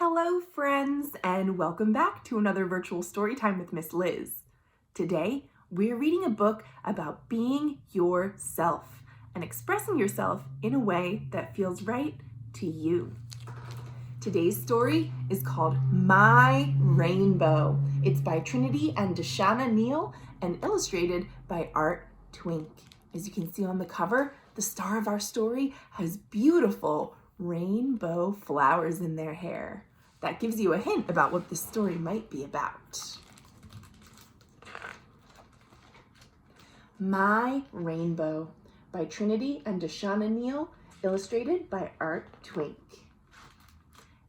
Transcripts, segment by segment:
Hello friends, and welcome back to another virtual story time with Miss Liz. Today, we're reading a book about being yourself and expressing yourself in a way that feels right to you. Today's story is called My Rainbow. It's by Trinity and DeShanna Neal and illustrated by Art Twink. As you can see on the cover, the star of our story has beautiful rainbow flowers in their hair. That gives you a hint about what this story might be about. My Rainbow by Trinity and DeShanna Neal, illustrated by Art Twink.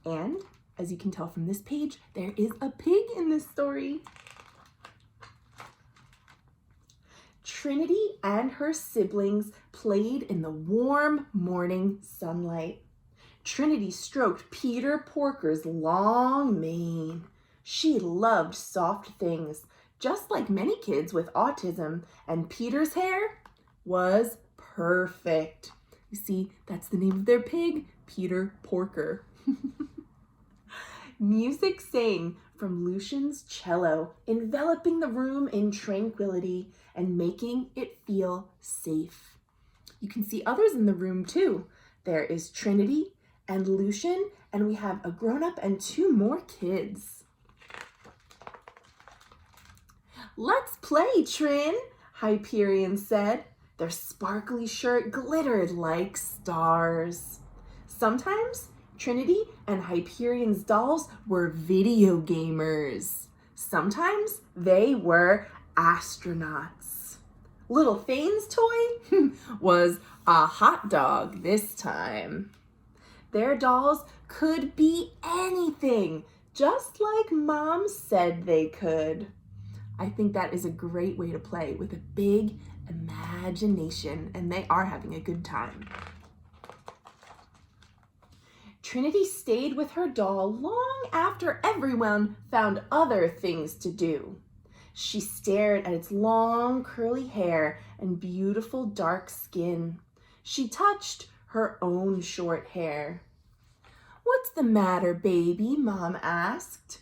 And as you can tell from this page, there is a pig in this story. Trinity and her siblings played in the warm morning sunlight. Trinity stroked Peter Porker's long mane. She loved soft things, just like many kids with autism, and Peter's hair was perfect. You see, that's the name of their pig, Peter Porker. Music sang from Lucian's cello, enveloping the room in tranquility and making it feel safe. You can see others in the room too. There is Trinity and Lucian, and we have a grown-up and two more kids. "Let's play, Trin," Hyperion said. Their sparkly shirt glittered like stars. Sometimes Trinity and Hyperion's dolls were video gamers. Sometimes they were astronauts. Little Fane's toy was a hot dog this time. Their dolls could be anything, just like Mom said they could. I think that is a great way to play with a big imagination, and they are having a good time. Trinity stayed with her doll long after everyone found other things to do. She stared at its long curly hair and beautiful dark skin. She touched her own short hair. "What's the matter, baby?" Mom asked.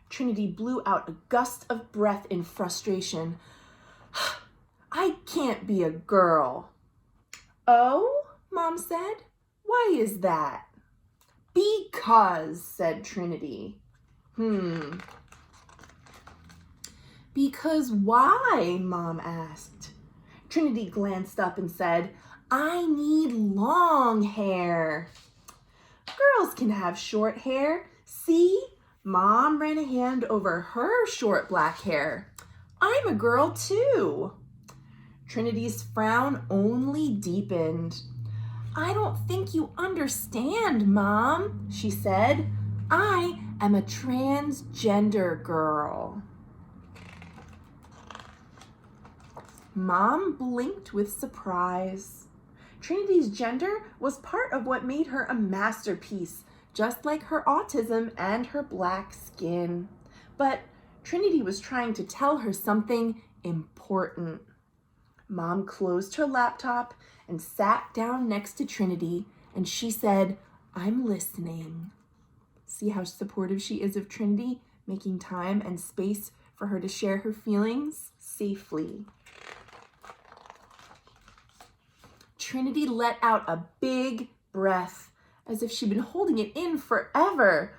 Trinity blew out a gust of breath in frustration. "I can't be a girl." "Oh?" Mom said. "Why is that?" "Because," said Trinity. "Because why?" Mom asked. Trinity glanced up and said, "I need long hair." "Girls can have short hair. See?" Mom ran a hand over her short black hair. "I'm a girl too." Trinity's frown only deepened. "I don't think you understand, Mom," she said. "I am a transgender girl." Mom blinked with surprise. Trinity's gender was part of what made her a masterpiece, just like her autism and her black skin. But Trinity was trying to tell her something important. Mom closed her laptop and sat down next to Trinity, and she said, "I'm listening." See how supportive she is of Trinity, making time and space for her to share her feelings safely. Trinity let out a big breath, as if she'd been holding it in forever.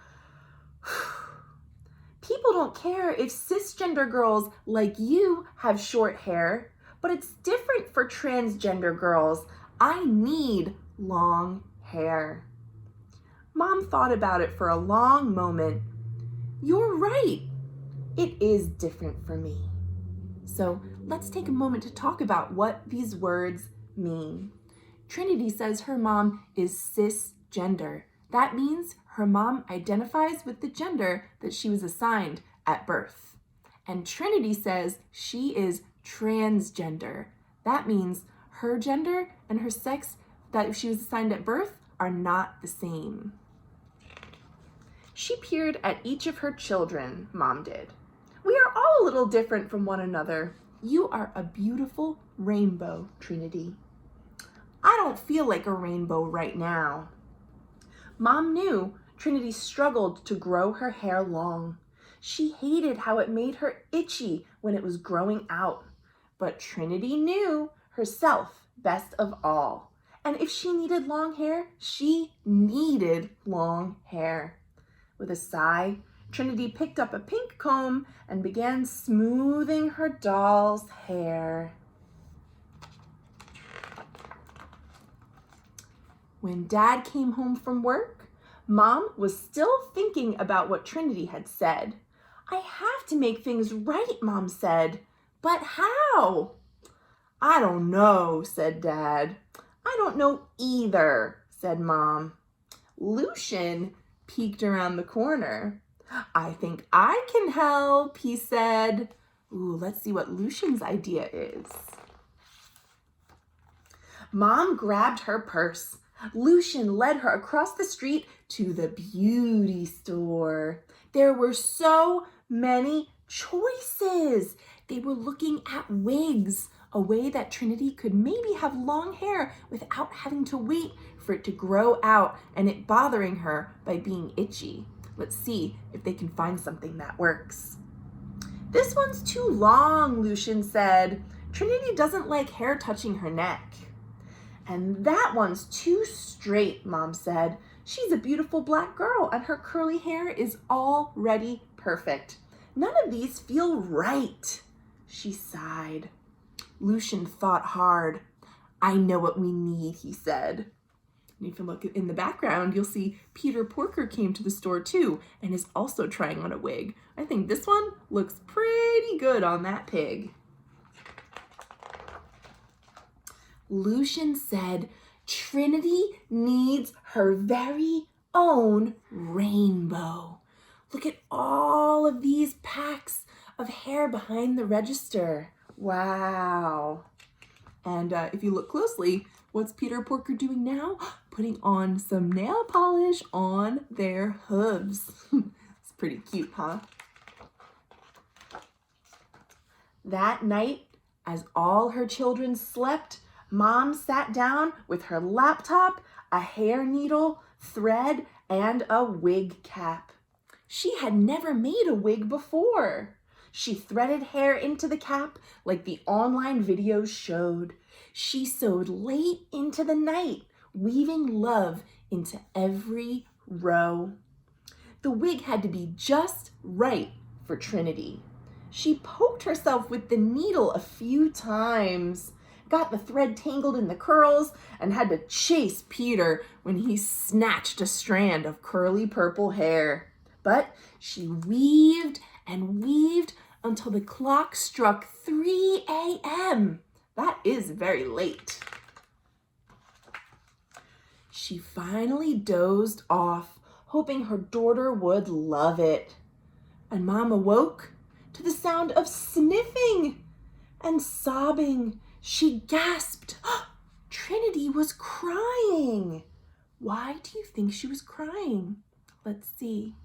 "People don't care if cisgender girls like you have short hair, but it's different for transgender girls. I need long hair." Mom thought about it for a long moment. "You're right. It is different for me." So let's take a moment to talk about what these words mean. Trinity says her mom is cisgender. That means her mom identifies with the gender that she was assigned at birth. And Trinity says she is transgender. That means her gender and her sex that she was assigned at birth are not the same. She peered at each of her children, Mom did. "We are all a little different from one another. You are a beautiful rainbow, Trinity." "I don't feel like a rainbow right now." Mom knew Trinity struggled to grow her hair long. She hated how it made her itchy when it was growing out. But Trinity knew herself best of all. And if she needed long hair, she needed long hair. With a sigh, Trinity picked up a pink comb and began smoothing her doll's hair. When Dad came home from work, Mom was still thinking about what Trinity had said. "I have to make things right," Mom said. "But how?" "I don't know," said Dad. "I don't know either," said Mom. Lucian peeked around the corner. "I think I can help," he said. Ooh, let's see what Lucian's idea is. Mom grabbed her purse. Lucian led her across the street to the beauty store. There were so many choices. They were looking at wigs, a way that Trinity could maybe have long hair without having to wait for it to grow out and it bothering her by being itchy. Let's see if they can find something that works. "This one's too long," Lucian said. "Trinity doesn't like hair touching her neck." "And that one's too straight," Mom said. "She's a beautiful black girl and her curly hair is already perfect. None of these feel right." She sighed. Lucian thought hard. "I know what we need," he said. And if you look in the background, you'll see Peter Porker came to the store too and is also trying on a wig. I think this one looks pretty good on that pig. Lucian said, "Trinity needs her very own rainbow. Look at all of these packs of hair behind the register. Wow." And if you look closely, what's Peter Porker doing now? Putting on some nail polish on their hooves. It's pretty cute, huh? That night, as all her children slept, Mom sat down with her laptop, a hair needle, thread, and a wig cap. She had never made a wig before. She threaded hair into the cap like the online videos showed. She sewed late into the night, weaving love into every row. The wig had to be just right for Trinity. She poked herself with the needle a few times, got the thread tangled in the curls, and had to chase Peter when he snatched a strand of curly purple hair. But she weaved and weaved until the clock struck 3 a.m. That is very late. She finally dozed off, hoping her daughter would love it. And Mom awoke to the sound of sniffing and sobbing. She gasped. Trinity was crying. Why do you think she was crying? Let's see.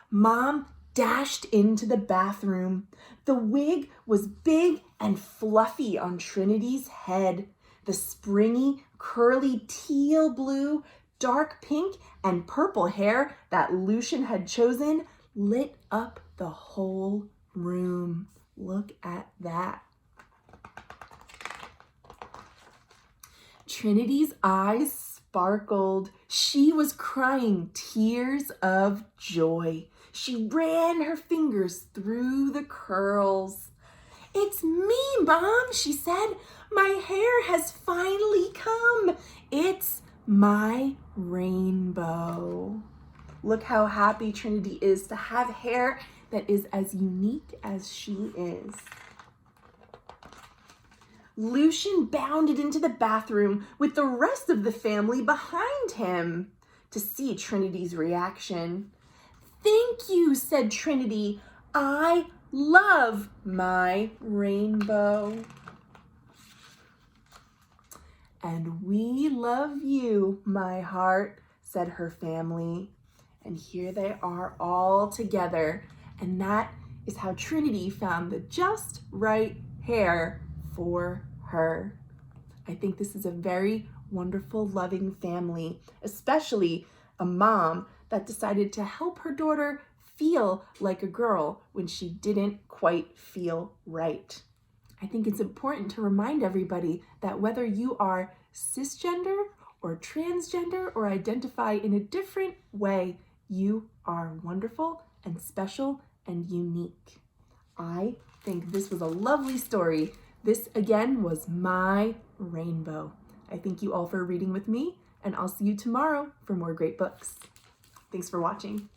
Mom dashed into the bathroom. The wig was big and fluffy on Trinity's head. The springy, curly teal blue, dark pink, and purple hair that Lucian had chosen lit up the whole room. Look at that. Trinity's eyes sparkled. She was crying tears of joy. She ran her fingers through the curls. "It's me, Mom," she said. "My hair has finally come. It's my rainbow." Look how happy Trinity is to have hair that is as unique as she is. Lucian bounded into the bathroom with the rest of the family behind him to see Trinity's reaction. "Thank you," said Trinity. "I love my rainbow." "And we love you, my heart," said her family. And here they are all together. And that is how Trinity found the just right hair for her. I think this is a very wonderful, loving family, especially a mom that decided to help her daughter feel like a girl when she didn't quite feel right. I think it's important to remind everybody that whether you are cisgender or transgender or identify in a different way, you are wonderful and special and unique. I think this was a lovely story. This again was my rainbow. I thank you all for reading with me, and I'll see you tomorrow for more great books. Thanks for watching.